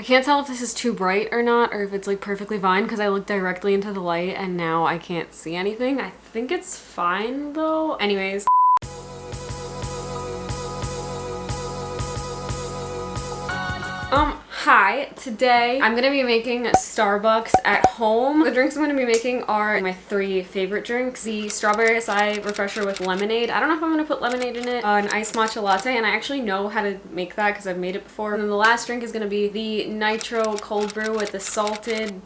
I can't tell if this is too bright or not, or if it's like perfectly fine because I looked directly into the light and now I can't see anything. I think it's fine though. Anyways. Hi, today I'm gonna be making Starbucks at home. The drinks I'm gonna be making are my 3 favorite drinks. The strawberry acai refresher with lemonade. I don't know if I'm gonna put lemonade in it. An iced matcha latte, and I actually know how to make that because I've made it before. And then the last drink is gonna be the Nitro cold brew with the salted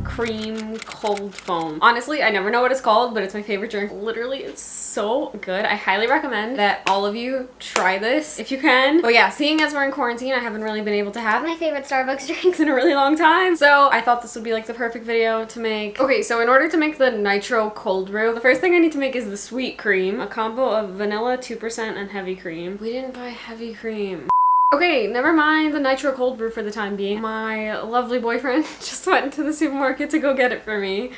cream cold foam. Honestly, I never know what it's called, but it's my favorite drink. Literally, it's so good. I highly recommend that all of you try this if you can. But yeah, seeing as we're in quarantine, I haven't really been able to have my favorite Starbucks drinks in a really long time. So I thought this would be like the perfect video to make. Okay, so in order to make the Nitro cold brew, the first thing I need to make is the sweet cream, a combo of vanilla 2% and heavy cream. We didn't buy heavy cream. Okay, never mind the Nitro cold brew for the time being. My lovely boyfriend just went to the supermarket to go get it for me.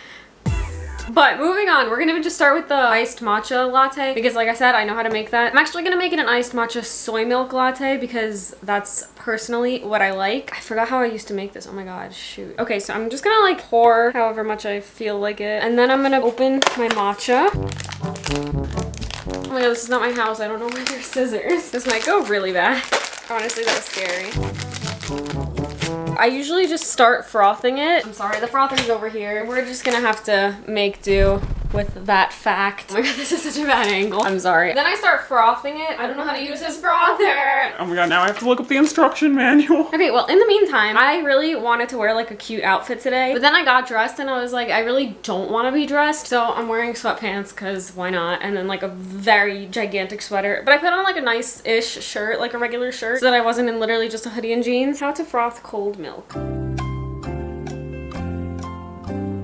But moving on, we're gonna just start with the iced matcha latte because like I said, I know how to make that. I'm actually gonna make it an iced matcha soy milk latte because that's personally what I like. I forgot how I used to make this. Oh my god, shoot. Okay, so I'm just gonna like pour however much I feel like it. And then I'm gonna open my matcha. Oh my god, this is not my house. I don't know where there's scissors. This might go really bad. Honestly, that was scary. I usually just start frothing it. I'm sorry, the frother's over here. We're just gonna have to make do with that fact. Oh my god, this is such a bad angle. I'm sorry. Then I start frothing it. I don't know how to use this frother. Oh my god, now I have to look up the instruction manual. Okay, well, in the meantime, I really wanted to wear like a cute outfit today, but then I got dressed and I was like, I really don't want to be dressed, so I'm wearing sweatpants because why not? And then like a very gigantic sweater. But I put on like a nice-ish shirt, like a regular shirt, so that I wasn't in literally just a hoodie and jeans. How to froth cold milk.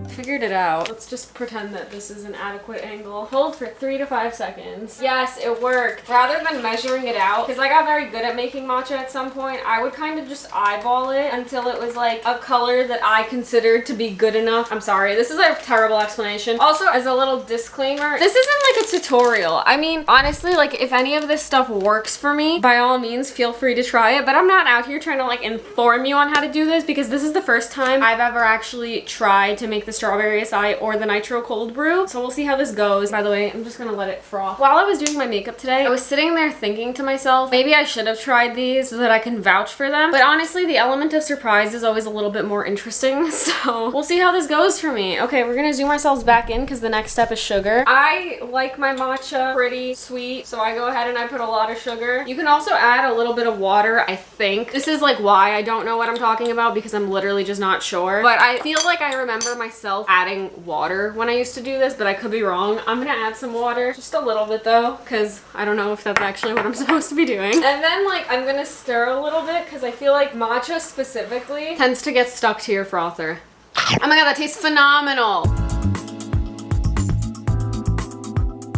Figured it out. Let's just pretend that this is an adequate angle. Hold for 3 to 5 seconds. Yes, it worked. Rather than measuring it out, because I got very good at making matcha at some point, I would kind of just eyeball it until it was like a color that I considered to be good enough. I'm sorry, this is a terrible explanation. Also, as a little disclaimer, this isn't like a tutorial. I mean, honestly, like if any of this stuff works for me, by all means, feel free to try it, but I'm not out here trying to like inform you on how to do this because this is the first time I've ever actually tried to make the strawberry acai or the Nitro cold brew. So we'll see how this goes. By the way, I'm just gonna let it froth. While I was doing my makeup today, I was sitting there thinking to myself, maybe I should have tried these so that I can vouch for them. But honestly, the element of surprise is always a little bit more interesting. So we'll see how this goes for me. Okay, we're gonna zoom ourselves back in because the next step is sugar. I like my matcha pretty sweet, so I go ahead and I put a lot of sugar. You can also add a little bit of water, I think. This is like why I don't know what I'm talking about because I'm literally just not sure. But I feel like I remember myself adding water when I used to do this, but I could be wrong. I'm gonna add some water, just a little bit though, because I don't know if that's actually what I'm supposed to be doing. And then like I'm gonna stir a little bit because I feel like matcha specifically tends to get stuck to your frother. Oh my god, that tastes phenomenal.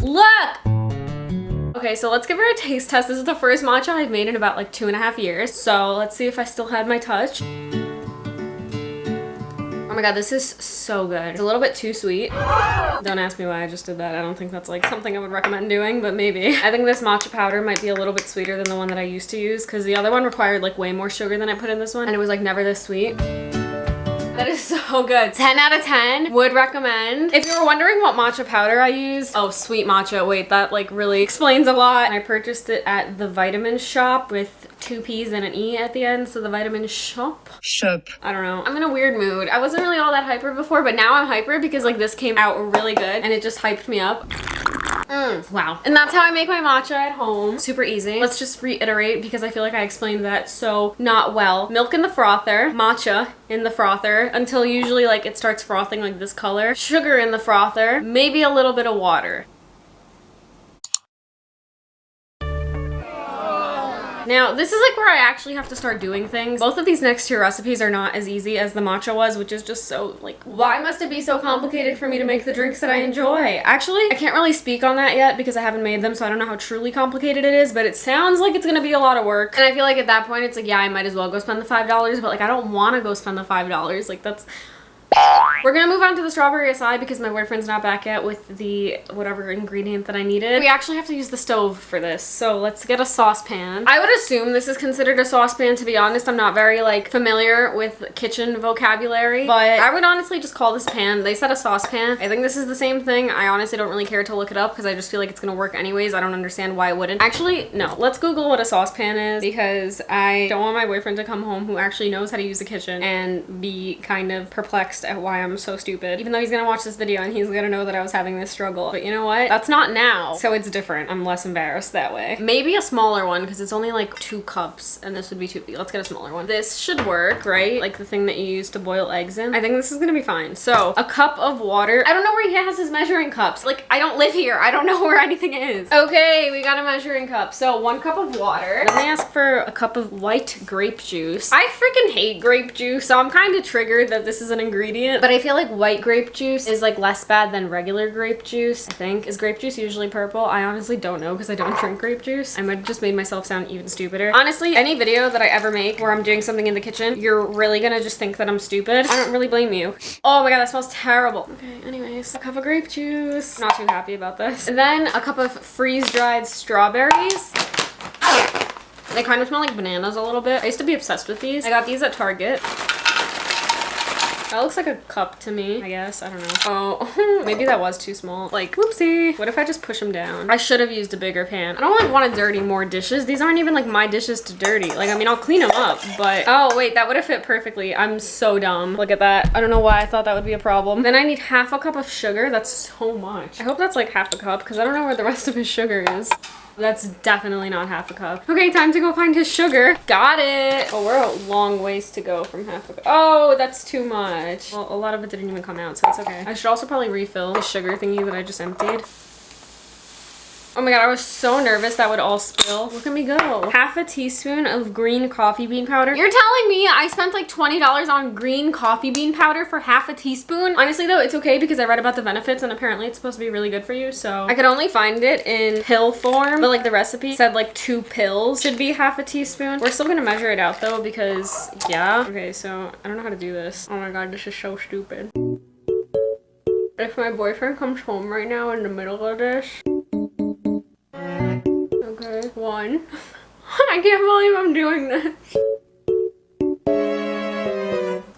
Look! Okay, so let's give her a taste test. This is the first matcha I've made in about like 2.5 years. So let's see if I still had my touch. Oh my god, this is so good. It's a little bit too sweet. Don't ask me why I just did that. I don't think that's like something I would recommend doing, but maybe. I think this matcha powder might be a little bit sweeter than the one that I used to use because the other one required like way more sugar than I put in this one and it was like never this sweet. That is so good. 10 out of 10. Would recommend. If you were wondering what matcha powder I used, oh, sweet matcha. Wait, that like really explains a lot. I purchased it at the vitamin shop with 2 P's and an E at the end, so the vitamin shop. I don't know. I'm in a weird mood. I wasn't really all that hyper before, but now I'm hyper because like this came out really good and it just hyped me up. Wow. And that's how I make my matcha at home. Super easy. Let's just reiterate because I feel like I explained that so not well. Milk in the frother, matcha in the frother until usually like it starts frothing like this color. Sugar in the frother, maybe a little bit of water. Now, this is like where I actually have to start doing things. Both of these next 2 recipes are not as easy as the matcha was, which is just so like, why must it be so complicated for me to make the drinks that I enjoy? Actually, I can't really speak on that yet because I haven't made them, so I don't know how truly complicated it is, but it sounds like it's gonna be a lot of work. And I feel like at that point, it's like, yeah, I might as well go spend the $5, but like, I don't wanna go spend the $5. Like, that's We're gonna move on to the strawberry acai because my boyfriend's not back yet with the whatever ingredient that I needed. We actually have to use the stove for this, so let's get a saucepan. I would assume this is considered a saucepan. To be honest, I'm not very like familiar with kitchen vocabulary, but I would honestly just call this a pan. They said a saucepan. I think this is the same thing. I honestly don't really care to look it up because I just feel like it's gonna work anyways. I don't understand why it wouldn't. Actually, no. Let's Google what a saucepan is because I don't want my boyfriend to come home who actually knows how to use the kitchen and be kind of perplexed at why I'm so stupid. Even though he's gonna watch this video and he's gonna know that I was having this struggle. But you know what? That's not now. So it's different. I'm less embarrassed that way. Maybe a smaller one because it's only like 2 cups and this would be 2. Let's get a smaller one. This should work, right? Like the thing that you use to boil eggs in. I think this is gonna be fine. So a cup of water. I don't know where he has his measuring cups. Like I don't live here. I don't know where anything is. Okay, we got a measuring cup. So 1 cup of water. Then they ask for a cup of white grape juice. I freaking hate grape juice, so I'm kind of triggered that this is an ingredient, but I feel like white grape juice is like less bad than regular grape juice, I think. Is grape juice usually purple? I honestly don't know because I don't drink grape juice. I might have just made myself sound even stupider. Honestly, any video that I ever make where I'm doing something in the kitchen, you're really gonna just think that I'm stupid. I don't really blame you. Oh my god, that smells terrible. Okay, anyways, a cup of grape juice. Not too happy about this. And then a cup of freeze-dried strawberries. They kind of smell like bananas a little bit. I used to be obsessed with these. I got these at Target. That looks like a cup to me, I guess. I don't know. Oh, maybe that was too small. Like, whoopsie. What if I just push them down? I should have used a bigger pan. I don't like want to dirty more dishes. These aren't even like my dishes to dirty. Like, I mean, I'll clean them up, but... Oh, wait, that would have fit perfectly. I'm so dumb. Look at that. I don't know why I thought that would be a problem. Then I need half a cup of sugar. That's so much. I hope that's like half a cup because I don't know where the rest of his sugar is. That's definitely not half a cup. Okay, time to go find his sugar. Got it. Oh, we're a long ways to go from half a cup. Oh, that's too much. Well, a lot of it didn't even come out, so it's okay. I should also probably refill the sugar thingy that I just emptied. Oh my god, I was so nervous that would all spill. Look at me go. Half a teaspoon of green coffee bean powder. You're telling me I spent like $20 on green coffee bean powder for half a teaspoon? Honestly though, it's okay because I read about the benefits and apparently it's supposed to be really good for you. So I could only find it in pill form, but like the recipe said like 2 pills should be half a teaspoon. We're still gonna measure it out though because yeah. Okay, so I don't know how to do this. Oh my god, this is so stupid. If my boyfriend comes home right now in the middle of this. Okay, 1. I can't believe I'm doing this.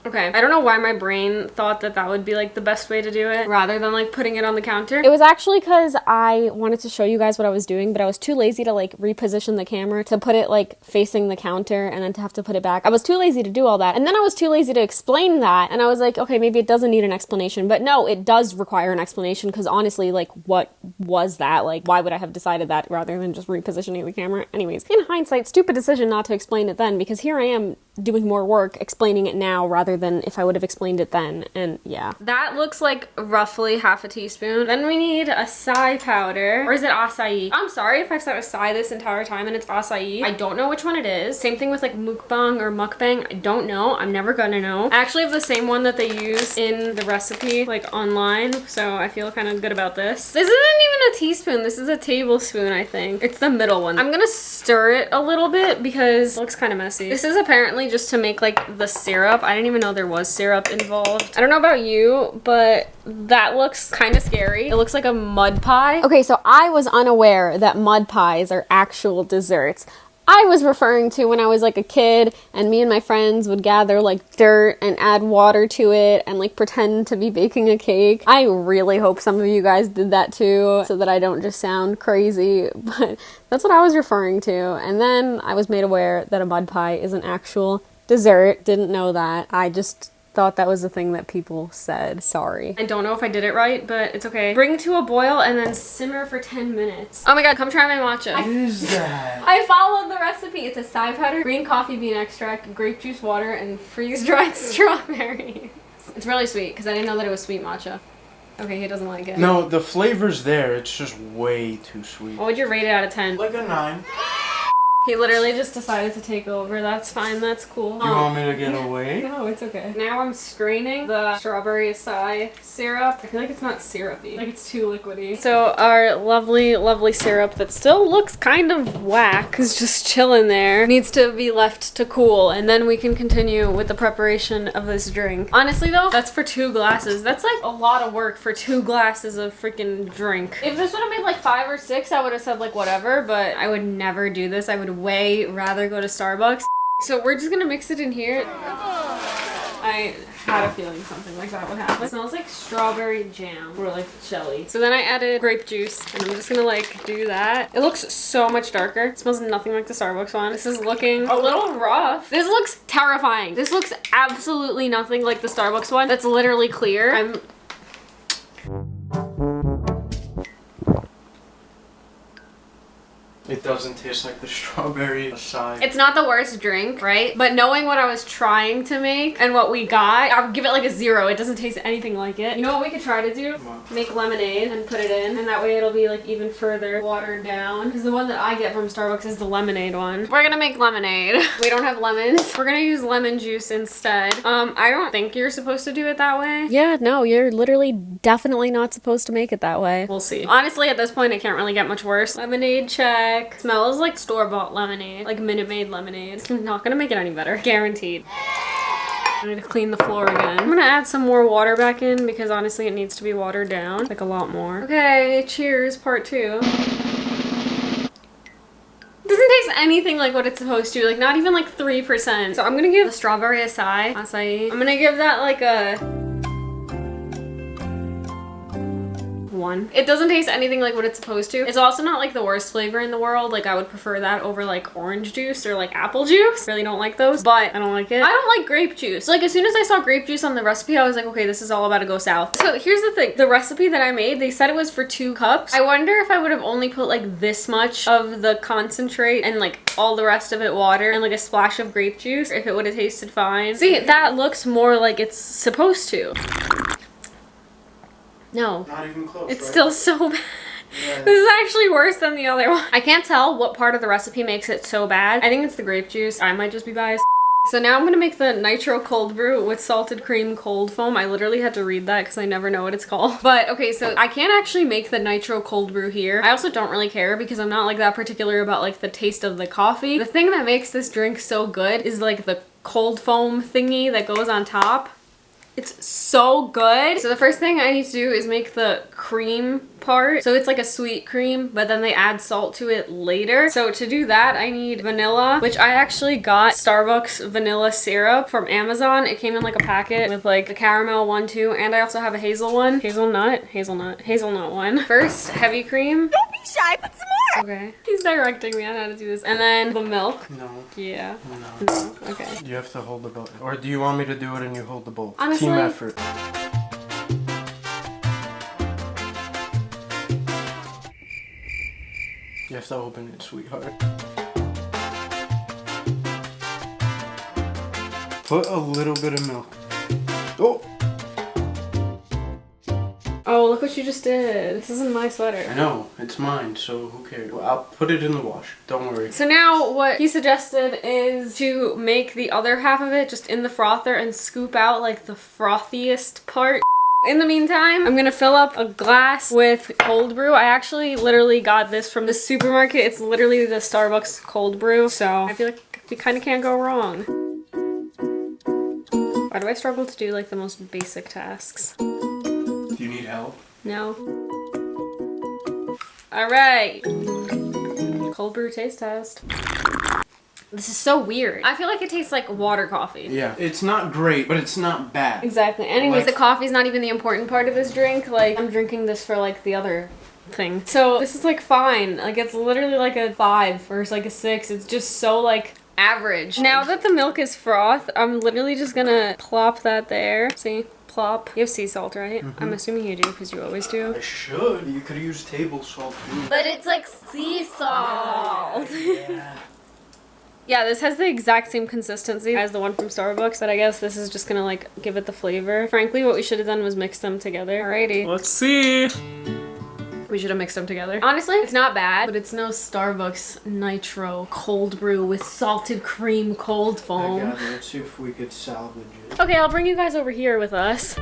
Okay, I don't know why my brain thought that that would be like the best way to do it rather than like putting it on the counter. It was actually because I wanted to show you guys what I was doing, but I was too lazy to like reposition the camera to put it like facing the counter and then to have to put it back. I was too lazy to do all that. And then I was too lazy to explain that. And I was like, okay, maybe it doesn't need an explanation, but no, it does require an explanation because honestly, like what was that? Like, why would I have decided that rather than just repositioning the camera? Anyways, in hindsight, stupid decision not to explain it then because here I am doing more work explaining it now rather than if I would have explained it then. And yeah, that looks like roughly half a teaspoon. Then we need acai powder, or is it acai? I'm sorry if I've said acai this entire time and it's acai. I don't know which one it is. Same thing with like mukbang or mukbang. I don't know. I'm never gonna know. I actually have the same one that they use in the recipe like online, so I feel kind of good about this. This isn't even a teaspoon. This is a tablespoon, I think. It's the middle one. I'm gonna stir it a little bit because it looks kind of messy. This is apparently just to make like the syrup. I didn't even know there was syrup involved. I don't know about you, but that looks kind of scary. It looks like a mud pie. Okay, so I was unaware that mud pies are actual desserts. I was referring to when I was like a kid and me and my friends would gather like dirt and add water to it and like pretend to be baking a cake. I really hope some of you guys did that too so that I don't just sound crazy, but that's what I was referring to. And then I was made aware that a mud pie is an actual dessert. Didn't know that. I just thought that was the thing that people said. Sorry. I don't know if I did it right, but it's okay. Bring to a boil and then simmer for 10 minutes. Oh my god, come try my matcha. What is that? I followed the recipe. It's acai powder, green coffee bean extract, grape juice water, and freeze-dried strawberries. It's really sweet because I didn't know that it was sweet matcha. Okay, he doesn't like it. No, the flavor's there. It's just way too sweet. What would you rate it out of 10? Like a 9. He literally just decided to take over. That's fine. That's cool. You want me to get away? No, it's okay. Now I'm straining the strawberry acai syrup. I feel like it's not syrupy. Like it's too liquidy. So our lovely, lovely syrup that still looks kind of whack is just chilling there. Needs to be left to cool, and then we can continue with the preparation of this drink. Honestly though, that's for 2 glasses. That's like a lot of work for 2 glasses of freaking drink. If this would have made like 5 or 6, I would have said like whatever, but I would never do this. I would way rather go to Starbucks. So we're just gonna mix it in here. I had a feeling something like that would happen. It smells like strawberry jam or like jelly. So then I added grape juice and I'm just gonna like do that. It looks so much darker. It smells nothing like the Starbucks one. This is looking a little rough. This looks terrifying. This looks absolutely nothing like the Starbucks one. That's literally clear. It doesn't taste like the strawberry acai. It's not the worst drink, right? But knowing what I was trying to make and what we got, I would give it like a 0. It doesn't taste anything like it. You know what we could try to do? What? Make lemonade and put it in, and that way it'll be like even further watered down. Because the one that I get from Starbucks is the lemonade one. We're gonna make lemonade. We don't have lemons. We're gonna use lemon juice instead. I don't think you're supposed to do it that way. Yeah, no, you're literally definitely not supposed to make it that way. We'll see. Honestly, at this point, it can't really get much worse. Lemonade check. Smells like store-bought lemonade, like Minute Maid lemonade. It's not gonna make it any better, guaranteed. I need to clean the floor again. I'm gonna add some more water back in because honestly it needs to be watered down, like a lot more. Okay, cheers, part 2. Doesn't taste anything like what it's supposed to, like not even like 3%. So I'm gonna give the strawberry acai. I'm gonna give that like a 1. It doesn't taste anything like what it's supposed to. It's also not like the worst flavor in the world. Like I would prefer that over like orange juice or like apple juice. Really don't like those, but I don't like it. I don't like grape juice. Like as soon as I saw grape juice on the recipe, I was like, okay, this is all about to go south. So here's the thing. The recipe that I made, they said it was for 2 cups. I wonder if I would have only put like this much of the concentrate and like all the rest of it water and like a splash of grape juice, if it would have tasted fine. See, that looks more like it's supposed to. No. Not even close. It's right? still so bad. Yeah. This is actually worse than the other one. I can't tell what part of the recipe makes it so bad. I think it's the grape juice. I might just be biased. So now I'm gonna make the Nitro cold brew with salted cream cold foam. I literally had to read that because I never know what it's called. But okay, so I can't actually make the Nitro cold brew here. I also don't really care because I'm not like that particular about like the taste of the coffee. The thing that makes this drink so good is like the cold foam thingy that goes on top. It's so good. So the first thing I need to do is make the cream part. So it's like a sweet cream, but then they add salt to it later. So to do that, I need vanilla, which I actually got Starbucks vanilla syrup from Amazon. It came in like a packet with like the caramel one too, and I also have a hazel one. Hazelnut one. First, heavy cream. Don't be shy, put some more! Okay. He's directing me on how to do this. And then the milk. No. Yeah. No. Okay. You have to hold the bowl. Or do you want me to do it and you hold the bowl? Honestly, team effort. You have to open it, sweetheart. Put a little bit of milk. Oh! Oh, look what you just did. This isn't my sweater. I know, it's mine, so who cares? Well, I'll put it in the wash. Don't worry. So now what he suggested is to make the other half of it just in the frother and scoop out like the frothiest part. In the meantime, I'm gonna fill up a glass with cold brew. I actually literally got this from the supermarket. It's literally the Starbucks cold brew, so I feel like we kind of can't go wrong. Why do I struggle to do like the most basic tasks? Do you need help? No. All right. Cold brew taste test. This is so weird. I feel like it tastes like water coffee. Yeah. It's not great, but it's not bad. Exactly. Anyways, Like, the coffee's not even the important part of this drink. Like, I'm drinking this for like the other thing. So this is like fine. Like it's literally like a 5 or it's like a 6. It's just so like average. Now that the milk is froth, I'm literally just gonna plop that there. See? Plop. You have sea salt, right? Mm-hmm. I'm assuming you do because you always do. I should. You could use table salt too. But it's like sea salt. Yeah. Yeah, this has the exact same consistency as the one from Starbucks, but I guess this is just gonna like give it the flavor. Frankly, what we should have done was mix them together. Alrighty. Let's see. We should have mixed them together. Honestly, it's not bad, but it's no Starbucks Nitro cold brew with salted cream cold foam. I got it. Let's see if we could salvage it. Okay, I'll bring you guys over here with us.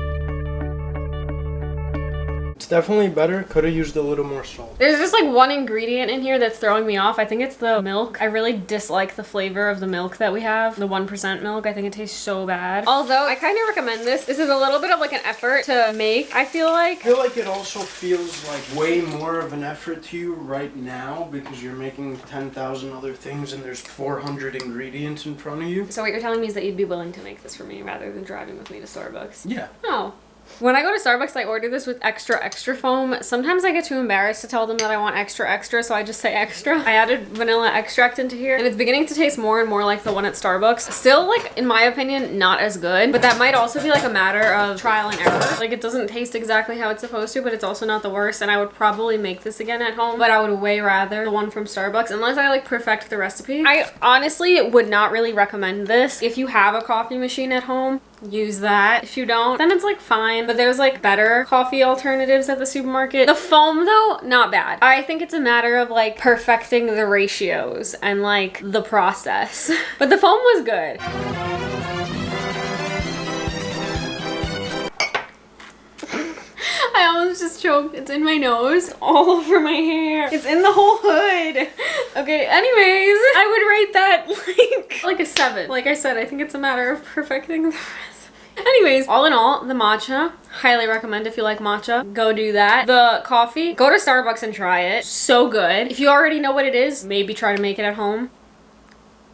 It's definitely better. Could have used a little more salt. There's just like one ingredient in here that's throwing me off. I think it's the milk. I really dislike the flavor of the milk that we have. The 1% milk. I think it tastes so bad. Although I kind of recommend this. This is a little bit of like an effort to make, I feel like. I feel like it also feels like way more of an effort to you right now because you're making 10,000 other things and there's 400 ingredients in front of you. So what you're telling me is that you'd be willing to make this for me rather than driving with me to Starbucks? Yeah. Oh. When I go to Starbucks, I order this with extra foam. Sometimes I get too embarrassed to tell them that I want extra, so I just say extra. I added vanilla extract into here, and it's beginning to taste more and more like the one at Starbucks. Still, like, in my opinion, not as good, but that might also be like a matter of trial and error. Like, it doesn't taste exactly how it's supposed to, but it's also not the worst, and I would probably make this again at home, but I would way rather the one from Starbucks, unless I, like, perfect the recipe. I honestly would not really recommend this. If you have a coffee machine at home, use that. If you don't, then it's like fine, but there's like better coffee alternatives at the supermarket. The foam though, not bad. I think it's a matter of like perfecting the ratios and like the process, but the foam was good. I almost just choked. It's in my nose, all over my hair. It's in the whole hood. Okay, anyways, I would rate that like a 7. Like I said, I think it's a matter of perfecting the recipe. Anyways, all in all, the matcha, highly recommend if you like matcha. Go do that. The coffee, go to Starbucks and try it. So good. If you already know what it is, maybe try to make it at home.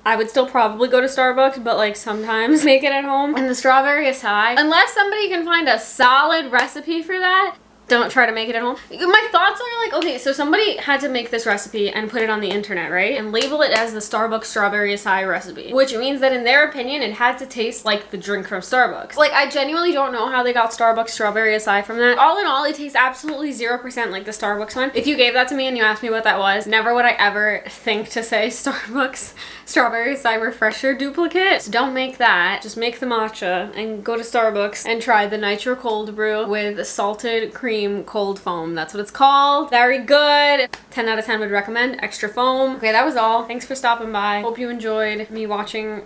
I would still probably go to Starbucks, but like sometimes make it at home. And the strawberry acai, unless somebody can find a solid recipe for that, don't try to make it at home. My thoughts are like, okay, so somebody had to make this recipe and put it on the internet, right? And label it as the Starbucks strawberry acai recipe, which means that in their opinion, it had to taste like the drink from Starbucks. Like, I genuinely don't know how they got Starbucks strawberry acai from that. All in all, it tastes absolutely 0% like the Starbucks one. If you gave that to me and you asked me what that was, never would I ever think to say Starbucks strawberry acai refresher duplicate. So don't make that. Just make the matcha and go to Starbucks and try the Nitro cold brew with salted cream cold foam. That's what it's called. Very good. 10 out of 10 would recommend. Extra foam. Okay, that was all. Thanks for stopping by. Hope you enjoyed me watching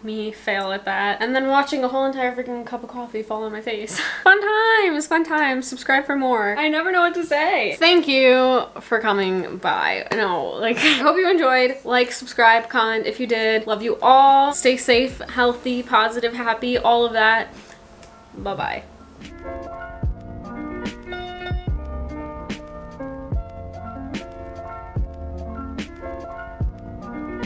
me fail at that, and then watching a whole entire freaking cup of coffee fall on my face. Fun times, fun times. Subscribe for more. I never know what to say. Thank you for coming by. No, like, I hope you enjoyed. Like, subscribe, comment if you did. Love you all. Stay safe, healthy, positive, happy, all of that. Bye-bye.